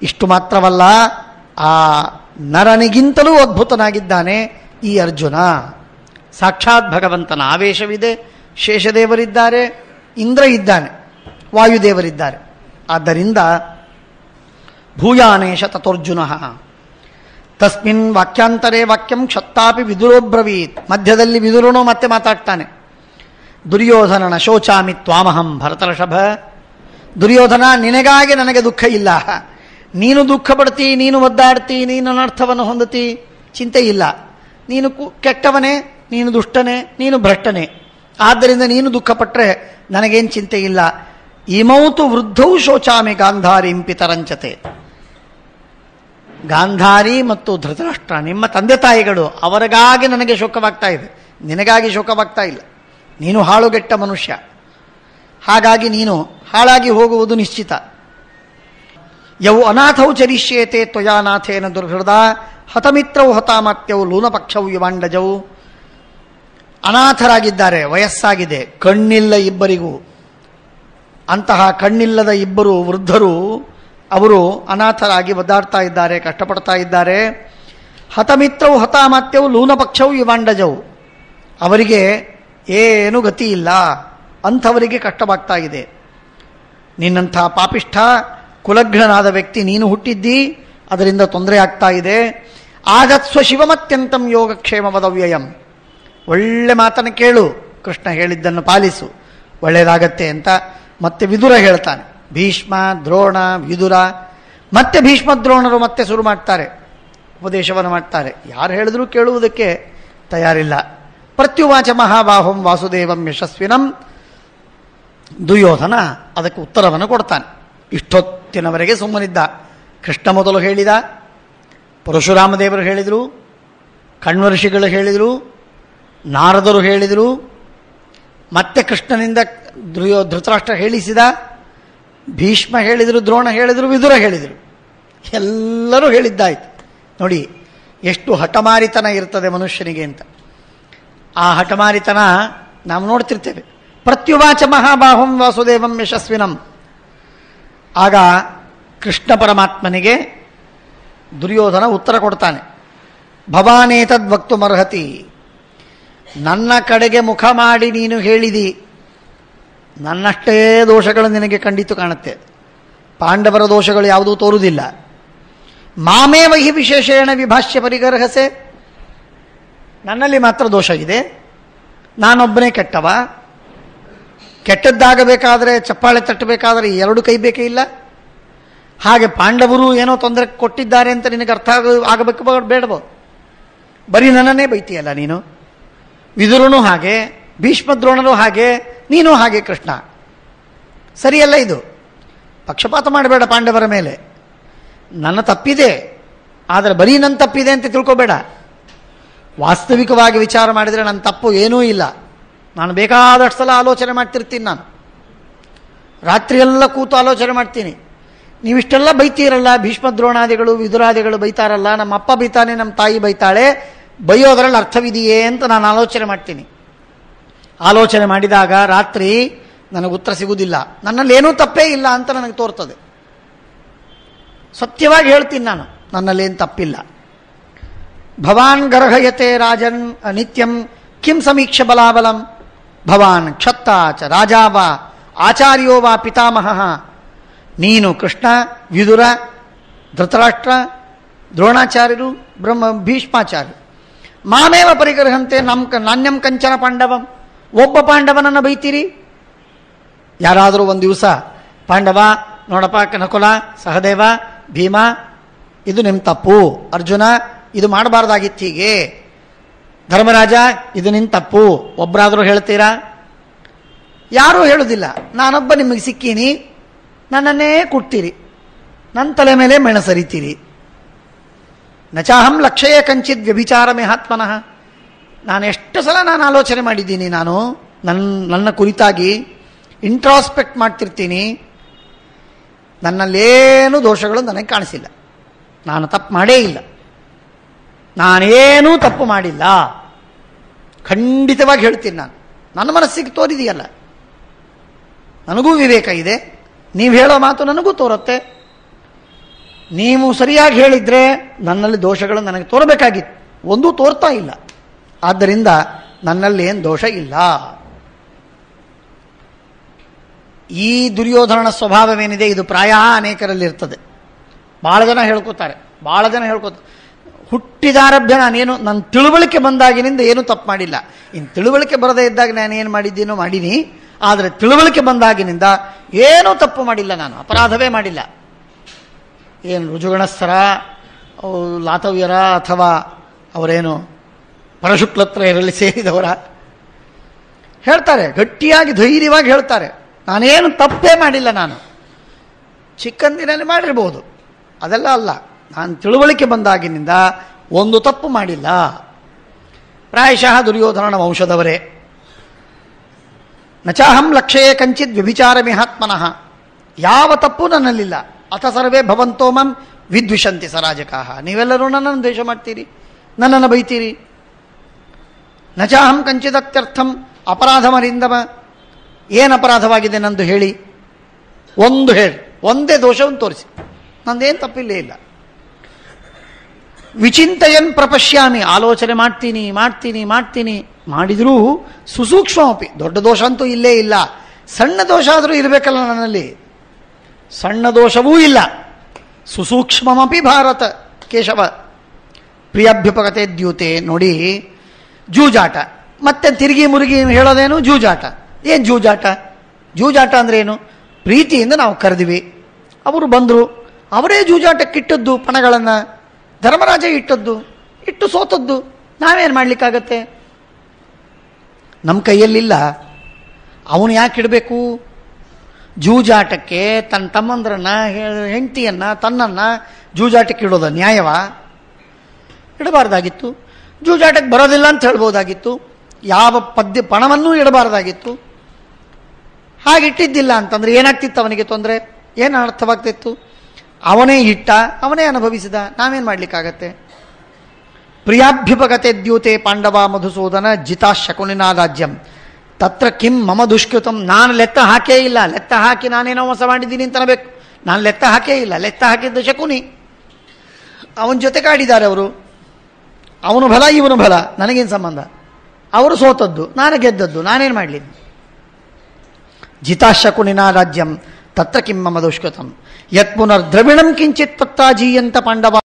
ಇಷ್ಟು ಮಾತ್ರವಲ್ಲ, ಆ ನರನಿಗಿಂತಲೂ ಅದ್ಭುತನಾಗಿದ್ದಾನೆ ಈ ಅರ್ಜುನ. ಸಾಕ್ಷಾತ್ ಭಗವಂತನ ಆವೇಶವಿದೆ. ಶೇಷದೇವರಿದ್ದಾರೆ, ಇಂದ್ರ ಇದ್ದಾನೆ, ವಾಯುದೇವರಿದ್ದಾರೆ. ಆದ್ದರಿಂದ ಭೂಯಾನೇಶ ತಥೋರ್ಜುನ. ತಸ್ಮಿನ್ ವಾಕ್ಯಾಂತರೇ ವಾಕ್ಯಂ ಕ್ಷತ್ತಾಪಿ ವಿದುರೋಬ್ರವೀತ್. ಮಧ್ಯದಲ್ಲಿ ವಿದುರನು ಮತ್ತೆ ಮಾತಾಡ್ತಾನೆ. ದುರ್ಯೋಧನನ ಶೋಚಾಮಿ ತ್ವಾಮಹಂ ಭರತರ್ಷಭ. ದುರ್ಯೋಧನ, ನಿನಗಾಗಿ ನನಗೆ ದುಃಖ ಇಲ್ಲ. ನೀನು ದುಃಖ ಪಡ್ತಿ, ನೀನು ಒದ್ದಾಡ್ತಿ, ನೀನು ಅನರ್ಥವನ್ನು ಹೊಂದತಿ, ಚಿಂತೆ ಇಲ್ಲ. ನೀನು ಕೆಟ್ಟವನೇ, ನೀನು ದುಷ್ಟನೇ, ನೀನು ಭ್ರಷ್ಟನೇ. ಆದ್ದರಿಂದ ನೀನು ದುಃಖಪಟ್ಟರೆ ನನಗೇನು ಚಿಂತೆ ಇಲ್ಲ. ಇಮೌತು ವೃದ್ಧೌ ಶೋಚಾಮಿ ಗಾಂಧಾರಿಂ ಪಿತರಂಚತೆ. ಗಾಂಧಾರಿ ಮತ್ತು ಧೃತರಾಷ್ಟ್ರ ನಿಮ್ಮ ತಂದೆ ತಾಯಿಗಳು, ಅವರಿಗಾಗಿ ನನಗೆ ಶೋಕವಾಗ್ತಾ ಇದೆ, ನಿನಗಾಗಿ ಶೋಕವಾಗ್ತಾ ಇಲ್ಲ. ನೀನು ಹಾಳುಗೆಟ್ಟ ಮನುಷ್ಯ, ಹಾಗಾಗಿ ನೀನು ಹಾಳಾಗಿ ಹೋಗುವುದು ನಿಶ್ಚಿತ. ಯೌ ಅನಾಥೌ ಚರಿಷ್ಯೇತೆ ತ್ವಯಾನಾಥೇನ ದುರ್ಹೃದ ಹತಮಿತ್ರೌ ಹತಾಮತ್ಯವು ಲೂನಪಕ್ಷವು ಯುವಾಂಡಜವು. ಅನಾಥರಾಗಿದ್ದಾರೆ, ವಯಸ್ಸಾಗಿದೆ, ಕಣ್ಣಿಲ್ಲ ಇಬ್ಬರಿಗೂ. ಅಂತಹ ಕಣ್ಣಿಲ್ಲದ ಇಬ್ಬರು ವೃದ್ಧರು ಅವರು ಅನಾಥರಾಗಿ ಒದ್ದಾಡ್ತಾ ಇದ್ದಾರೆ, ಕಷ್ಟಪಡ್ತಾ ಇದ್ದಾರೆ. ಹತಮಿತ್ರವು ಹತಾಮತ್ಯವು ಲೂನಪಕ್ಷವು ಯುವಾಂಡಜವು. ಅವರಿಗೆ ಏನು ಗತಿ ಇಲ್ಲ, ಅಂಥವರಿಗೆ ಕಷ್ಟವಾಗ್ತಾ ಇದೆ. ನಿನ್ನಂಥ ಪಾಪಿಷ್ಠ ಕುಲಘ್ನನಾದ ವ್ಯಕ್ತಿ ನೀನು ಹುಟ್ಟಿದ್ದಿ, ಅದರಿಂದ ತೊಂದರೆ ಆಗ್ತಾ ಇದೆ. ಆಗತ್ಸ್ವ ಶಿವಮತ್ಯಂತಂ ಯೋಗಕ್ಷೇಮವದವ್ಯಯಂ. ಒಳ್ಳೆ ಮಾತನ್ನು ಕೇಳು, ಕೃಷ್ಣ ಹೇಳಿದ್ದನ್ನು ಪಾಲಿಸು, ಒಳ್ಳೆಯದಾಗತ್ತೆ ಅಂತ ಮತ್ತೆ ವಿದುರ ಹೇಳ್ತಾನೆ. ಭೀಷ್ಮ, ದ್ರೋಣ, ವಿದುರ, ಮತ್ತೆ ಭೀಷ್ಮ ದ್ರೋಣರು ಮತ್ತೆ ಶುರು ಮಾಡ್ತಾರೆ, ಉಪದೇಶವನ್ನು ಮಾಡ್ತಾರೆ. ಯಾರು ಹೇಳಿದ್ರೂ ಕೇಳುವುದಕ್ಕೆ ತಯಾರಿಲ್ಲ. ಪ್ರತ್ಯುವಾಚ ಮಹಾಬಾಹುಂ ವಾಸುದೇವಂ ಯಶಸ್ವಿನಂ. ದುರ್ಯೋಧನ ಅದಕ್ಕೆ ಉತ್ತರವನ್ನು ಕೊಡ್ತಾನೆ. ಇಷ್ಟೊತ್ತಿನವರೆಗೆ ಸುಮ್ಮನಿದ್ದ. ಕೃಷ್ಣ ಮೊದಲು ಹೇಳಿದ, ಪರಶುರಾಮದೇವರು ಹೇಳಿದರು, ಕಣ್ವರ್ಷಿಗಳು ಹೇಳಿದರು, ನಾರದರು ಹೇಳಿದರು, ಮತ್ತೆ ಕೃಷ್ಣನಿಂದ ಧೃತರಾಷ್ಟ್ರ ಹೇಳಿಸಿದ, ಭೀಷ್ಮ ಹೇಳಿದರು, ದ್ರೋಣ ಹೇಳಿದರು, ವಿದುರ ಹೇಳಿದರು, ಎಲ್ಲರೂ ಹೇಳಿದ್ದಾಯ್ತು. ನೋಡಿ ಎಷ್ಟು ಹಠಮಾರಿತನ ಇರ್ತದೆ ಮನುಷ್ಯನಿಗೆ ಅಂತ. ಆ ಹಠಮಾರಿತನ ನಾವು ನೋಡ್ತಿರ್ತೇವೆ. ಪ್ರತ್ಯುವಾಚ ಮಹಾಬಾಹುಂ ವಾಸುದೇವಂ ಯಶಸ್ವಿನಂ. ಆಗ ಕೃಷ್ಣ ಪರಮಾತ್ಮನಿಗೆ ದುರ್ಯೋಧನ ಉತ್ತರ ಕೊಡ್ತಾನೆ. ಭವಾನೇತದ್ ವಕ್ತುಮರ್ಹತಿ. ನನ್ನ ಕಡೆಗೆ ಮುಖ ಮಾಡಿ ನೀನು ಹೇಳಿದಿ, ನನ್ನಷ್ಟೇ ದೋಷಗಳು ನಿನಗೆ ಖಂಡಿತ ಕಾಣುತ್ತೆ, ಪಾಂಡವರ ದೋಷಗಳು ಯಾವುದೂ ತೋರುವುದಿಲ್ಲ. ಮಾಮೇವ ಹಿ ವಿಶೇಷೇಣ ವಿಭಾಷ್ಯ ಪರಿಗರ್ಹಸೆ. ನನ್ನಲ್ಲಿ ಮಾತ್ರ ದೋಷ ಇದೆ, ನಾನೊಬ್ಬನೇ ಕೆಟ್ಟವ. ಕೆಟ್ಟದ್ದಾಗಬೇಕಾದ್ರೆ, ಚಪ್ಪಾಳೆ ತಟ್ಟಬೇಕಾದ್ರೆ ಎರಡು ಕೈ ಬೇಕೇ ಇಲ್ಲ. ಹಾಗೆ ಪಾಂಡವರು ಏನೋ ತೊಂದರೆ ಕೊಟ್ಟಿದ್ದಾರೆ ಅಂತ ನಿನಗೆ ಅರ್ಥ ಆಗಬೇಕು ಬೇಡವೋ? ಬರೀ ನನ್ನನ್ನೇ ಬೈತೀಯಲ್ಲ ನೀನು. ವಿದುರನು ಹಾಗೆ, ಭೀಷ್ಮ ದ್ರೋಣರು ಹಾಗೆ, ನೀನು ಹಾಗೆ. ಕೃಷ್ಣ ಸರಿಯಲ್ಲ ಇದು. ಪಕ್ಷಪಾತ ಮಾಡಬೇಡ ಪಾಂಡವರ ಮೇಲೆ. ನನ್ನ ತಪ್ಪಿದೆ, ಆದರೆ ಬರೀ ನನ್ನ ತಪ್ಪಿದೆ ಅಂತ ತಿಳ್ಕೊಬೇಡ. ವಾಸ್ತವಿಕವಾಗಿ ವಿಚಾರ ಮಾಡಿದರೆ ನನ್ನ ತಪ್ಪು ಏನೂ ಇಲ್ಲ. ನಾನು ಬೇಕಾದಷ್ಟು ಸಲ ಆಲೋಚನೆ ಮಾಡ್ತಿರ್ತೀನಿ. ನಾನು ರಾತ್ರಿಯೆಲ್ಲ ಕೂತು ಆಲೋಚನೆ ಮಾಡ್ತೀನಿ. ನೀವಿಷ್ಟೆಲ್ಲ ಬೈತೀರಲ್ಲ, ಭೀಷ್ಮ ದ್ರೋಣಾದಿಗಳು ವಿದುರಾದಿಗಳು ಬೈತಾರಲ್ಲ, ನಮ್ಮ ಅಪ್ಪ ಬೈತಾನೆ, ನಮ್ಮ ತಾಯಿ ಬೈತಾಳೆ, ಬೈಯೋದ್ರಲ್ಲಿ ಅರ್ಥವಿದೆಯೇ ಅಂತ ನಾನು ಆಲೋಚನೆ ಮಾಡ್ತೀನಿ. ಆಲೋಚನೆ ಮಾಡಿದಾಗ ರಾತ್ರಿ ನನಗೆ ಉತ್ತರ ಸಿಗುವುದಿಲ್ಲ. ನನ್ನಲ್ಲಿ ಏನೂ ತಪ್ಪೇ ಇಲ್ಲ ಅಂತ ನನಗೆ ತೋರ್ತದೆ. ಸತ್ಯವಾಗಿ ಹೇಳ್ತೀನಿ ನಾನು, ನನ್ನಲ್ಲೇನು ತಪ್ಪಿಲ್ಲ. ಭವಾನ್ ಗರ್ಹಯತೆ ರಾಜನ್ ನಿತ್ಯಂ ಕಿಂ ಸಮೀಕ್ಷ ಬಲಾಬಲಂ. ಭವಾನ್ ಕ್ಷತ್ತಾಚ ರಾಜಾವ ಆಚಾರ್ಯೋ ವಾ ಪಿತಾಮಹ. ನೀನು ಕೃಷ್ಣ, ವಿದುರ, ಧೃತರಾಷ್ಟ್ರ, ದ್ರೋಣಾಚಾರ್ಯರು, ಭೀಷ್ಮಾಚಾರ್ಯರು ಮಾಮೇವ ಪರಿಗರ್ಹಂತೆ ನಾಣ್ಯಂ ಕಂಚನ ಪಾಂಡವಂ. ಒಬ್ಬ ಪಾಂಡವನನ್ನು ಬೈತೀರಿ. ಯಾರಾದರೂ ಒಂದು ದಿವಸ ಪಾಂಡವ ನೋಡಪ್ಪ, ನಕುಲ, ಸಹದೇವ, ಭೀಮ, ಇದು ನಿಮ್ಮ ತಪ್ಪು, ಅರ್ಜುನ ಇದು ಮಾಡಬಾರ್ದಾಗಿತ್ತು, ಹೀಗೆ ಧರ್ಮರಾಜ ಇದು ನಿನ್ನ ತಪ್ಪು, ಒಬ್ಬರಾದರೂ ಹೇಳ್ತೀರಾ? ಯಾರೂ ಹೇಳುವುದಿಲ್ಲ. ನಾನೊಬ್ಬ ನಿಮಗೆ ಸಿಕ್ಕೀನಿ, ನನ್ನನ್ನೇ ಕುಟ್ತೀರಿ, ನನ್ನ ತಲೆ ಮೇಲೆ ಮೆಣಸರಿತೀರಿ. ನಚಾಹಂ ಲಕ್ಷಯ ಕಂಚಿತ್ ವ್ಯಭಿಚಾರ ಮೇಹಾತ್ಮನಃ. ನಾನು ಎಷ್ಟು ಸಲ ನಾನು ಆಲೋಚನೆ ಮಾಡಿದ್ದೀನಿ, ನಾನು ನನ್ನ ಕುರಿತಾಗಿ ಇಂಟ್ರಾಸ್ಪೆಕ್ಟ್ ಮಾಡ್ತಿರ್ತೀನಿ. ನನ್ನಲ್ಲೇನೂ ದೋಷಗಳು ನನಗೆ ಕಾಣಿಸಿಲ್ಲ. ನಾನು ತಪ್ಪು ಮಾಡೇ ಇಲ್ಲ, ನಾನೇನೂ ತಪ್ಪು ಮಾಡಿಲ್ಲ, ಖಂಡಿತವಾಗಿ ಹೇಳ್ತೀನಿ. ನನ್ನ ಮನಸ್ಸಿಗೆ ತೋರಿದೆಯಲ್ಲ, ನನಗೂ ವಿವೇಕ ಇದೆ, ನೀವು ಹೇಳೋ ಮಾತು ನನಗೂ ತೋರುತ್ತೆ. ನೀವು ಸರಿಯಾಗಿ ಹೇಳಿದ್ರೆ ನನ್ನಲ್ಲಿ ದೋಷಗಳು ನನಗೆ ತೋರಬೇಕಾಗಿತ್ತು, ಒಂದೂ ತೋರ್ತಾ ಇಲ್ಲ. ಆದ್ದರಿಂದ ನನ್ನಲ್ಲಿ ಏನು ದೋಷ ಇಲ್ಲ. ಈ ದುರ್ಯೋಧನನ ಸ್ವಭಾವವೇನಿದೆ ಇದು ಪ್ರಾಯ ಅನೇಕರಲ್ಲಿರ್ತದೆ. ಭಾಳ ಜನ ಹೇಳ್ಕೊತಾರೆ. ಹುಟ್ಟಿದಾರಭ್ಯ ನಾನೇನು ನನ್ನ ತಿಳುವಳಿಕೆ ಬಂದಾಗಿನಿಂದ ಏನೂ ತಪ್ಪು ಮಾಡಿಲ್ಲ. ಇನ್ನು ತಿಳುವಳಿಕೆ ಬರದೇ ಇದ್ದಾಗ ನಾನೇನು ಮಾಡಿದ್ದೀನೋ ಮಾಡೀನಿ, ಆದರೆ ತಿಳುವಳಿಕೆ ಬಂದಾಗಿನಿಂದ ಏನೂ ತಪ್ಪು ಮಾಡಿಲ್ಲ, ನಾನು ಅಪರಾಧವೇ ಮಾಡಿಲ್ಲ. ಏನು ರುಜುಗಣಸ್ಥರ, ಲಾತವ್ಯರ ಅಥವಾ ಅವರೇನು ಪರಶುಕ್ಲತ್ರಯರಲ್ಲಿ ಸೇರಿದವರ ಹೇಳ್ತಾರೆ, ಗಟ್ಟಿಯಾಗಿ ಧೈರ್ಯವಾಗಿ ಹೇಳ್ತಾರೆ, ನಾನೇನು ತಪ್ಪೇ ಮಾಡಿಲ್ಲ, ನಾನು ಚಿಕ್ಕಂದಿನಲ್ಲಿ ಮಾಡಿರ್ಬೋದು, ಅದೆಲ್ಲ ಅಲ್ಲ, ನಾನು ತಿಳುವಳಿಕೆ ಬಂದಾಗಿನಿಂದ ಒಂದು ತಪ್ಪು ಮಾಡಿಲ್ಲ. ಪ್ರಾಯಶಃ ದುರ್ಯೋಧನನ ವಂಶದವರೇ. ನಚಾಹಂ ಲಕ್ಷ್ಯೇ ಕಂಚಿತ್ ವ್ಯಭಿಚಾರ ಮಿಹಾತ್ಮನಃ, ಯಾವ ತಪ್ಪು ನನ್ನಲ್ಲಿಲ್ಲ. ಅಥ ಸರ್ವೇ ಭವಂತೋ ಮಂ ವಿದ್ವಿಷಂತಿ ಸರಾಜಕಾಹ, ನೀವೆಲ್ಲರೂ ನನ್ನನ್ನು ದ್ವೇಷ ಮಾಡ್ತೀರಿ, ನನ್ನನ್ನು ಬೈತೀರಿ. ನಚಾಹಂ ಕಂಚಿದತ್ಯರ್ಥಂ ಅಪರಾಧಮರಿಂದಮ, ಏನು ಅಪರಾಧವಾಗಿದೆ ನಂದು ಹೇಳಿ, ಒಂದೇ ದೋಷವನ್ನು ತೋರಿಸಿ, ನಂದೇನು ತಪ್ಪಿಲ್ಲೇ ಇಲ್ಲ. ವಿಚಿಂತಯನ್ ಪ್ರಪಶ್ಯಾಮಿ, ಆಲೋಚನೆ ಮಾಡ್ತೀನಿ, ಮಾಡಿದರೂ ಸುಸೂಕ್ಷ್ಮಪಿ, ದೊಡ್ಡ ದೋಷ ಅಂತೂ ಇಲ್ಲೇ ಇಲ್ಲ, ಸಣ್ಣ ದೋಷ ಆದರೂ ಇರಬೇಕಲ್ಲ ನನ್ನಲ್ಲಿ, ಸಣ್ಣ ದೋಷವೂ ಇಲ್ಲ. ಸುಸೂಕ್ಷ್ಮಮಪಿ ಭಾರತ ಕೇಶವ ಪ್ರಿಯಾಭ್ಯುಪಗತೆ ದ್ಯೂತೆ. ನೋಡಿ, ಜೂಜಾಟ, ಮತ್ತೆ ತಿರುಗಿ ಮುರುಗಿ ಹೇಳೋದೇನು ಜೂಜಾಟ. ಏನು ಜೂಜಾಟ ಅಂದ್ರೆ ಏನು? ಪ್ರೀತಿಯಿಂದ ನಾವು ಕರೆದಿವಿ, ಅವರು ಬಂದರು, ಅವರೇ ಜೂಜಾಟಕ್ಕಿಟ್ಟದ್ದು ಪಣಗಳನ್ನು, ಧರ್ಮರಾಜ ಇಟ್ಟು ಸೋತದ್ದು, ನಾವೇನು ಮಾಡಲಿಕ್ಕಾಗತ್ತೆ? ನಮ್ಮ ಕೈಯಲ್ಲಿಲ್ಲ, ಅವನು ಯಾಕೆ ಇಡಬೇಕು? ಜೂಜಾಟಕ್ಕೆ ತನ್ನ ತಮ್ಮಂದ್ರನ್ನ, ಹೆಂಡತಿಯನ್ನ, ತನ್ನನ್ನು ಜೂಜಾಟಕ್ಕೆ ಇಡೋದ ನ್ಯಾಯವ? ಇಡಬಾರ್ದಾಗಿತ್ತು. ಜೂಜಾಟಕ್ಕೆ ಬರೋದಿಲ್ಲ ಅಂತ ಹೇಳ್ಬೋದಾಗಿತ್ತು, ಯಾವ ಪಣವನ್ನೂ ಇಡಬಾರ್ದಾಗಿತ್ತು. ಹಾಗಿಟ್ಟಿದ್ದಿಲ್ಲ ಅಂತಂದ್ರೆ ಏನಾಗ್ತಿತ್ತು? ಅವನಿಗೆ ತೊಂದರೆ, ಏನು ಅರ್ಥವಾಗ್ತಿತ್ತು? ಅವನೇ ಇಟ್ಟ, ಅವನೇ ಅನುಭವಿಸಿದ, ನಾವೇನು ಮಾಡಲಿಕ್ಕಾಗತ್ತೆ? ಪ್ರಿಯಾಭ್ಯುಪಗತೆ ದ್ಯೂತೆ ಪಾಂಡವ ಮಧುಸೂದನ ಜಿತಾ ಶಕುನಿನ ರಾಜ್ಯಂ ತತ್ರ ಕಿಂ ಮಮ ದುಷ್ಕೃತಂ. ನಾನು ಲೆಕ್ಕ ಹಾಕೇ ಇಲ್ಲ, ಲೆಕ್ಕ ಹಾಕಿ ನಾನೇನೋ ಮೋಸ ಮಾಡಿದ್ದೀನಿ ಅಂತ ಅನ್ಬೇಕು. ನಾನು ಲೆಕ್ಕ ಹಾಕೇ ಇಲ್ಲ, ಲೆಕ್ಕ ಹಾಕಿದ್ದ ಶಕುನಿ, ಅವನ ಜೊತೆ ಕಾಡಿದ್ದಾರೆ ಅವರು, ಅವನು ಬಲ ಇವನು ಬಲ, ನನಗೇನು ಸಂಬಂಧ? ಅವರು ಸೋತದ್ದು, ನಾನು ಗೆದ್ದದ್ದು, ನಾನೇನು ಮಾಡಲಿ? ಜಿತಾ ಶಕುನಿನ ರಾಜ್ಯಂ ತತ್ರ ಕಿಂ ಮಮ ದುಷ್ಕೃತಂ ಯತ್ ಪುನರ್ ದ್ರವಿಣಂ ಕಿಂಚಿತ್ ಪತ್ತಾಜೀಯಂತ ಪಾಂಡವ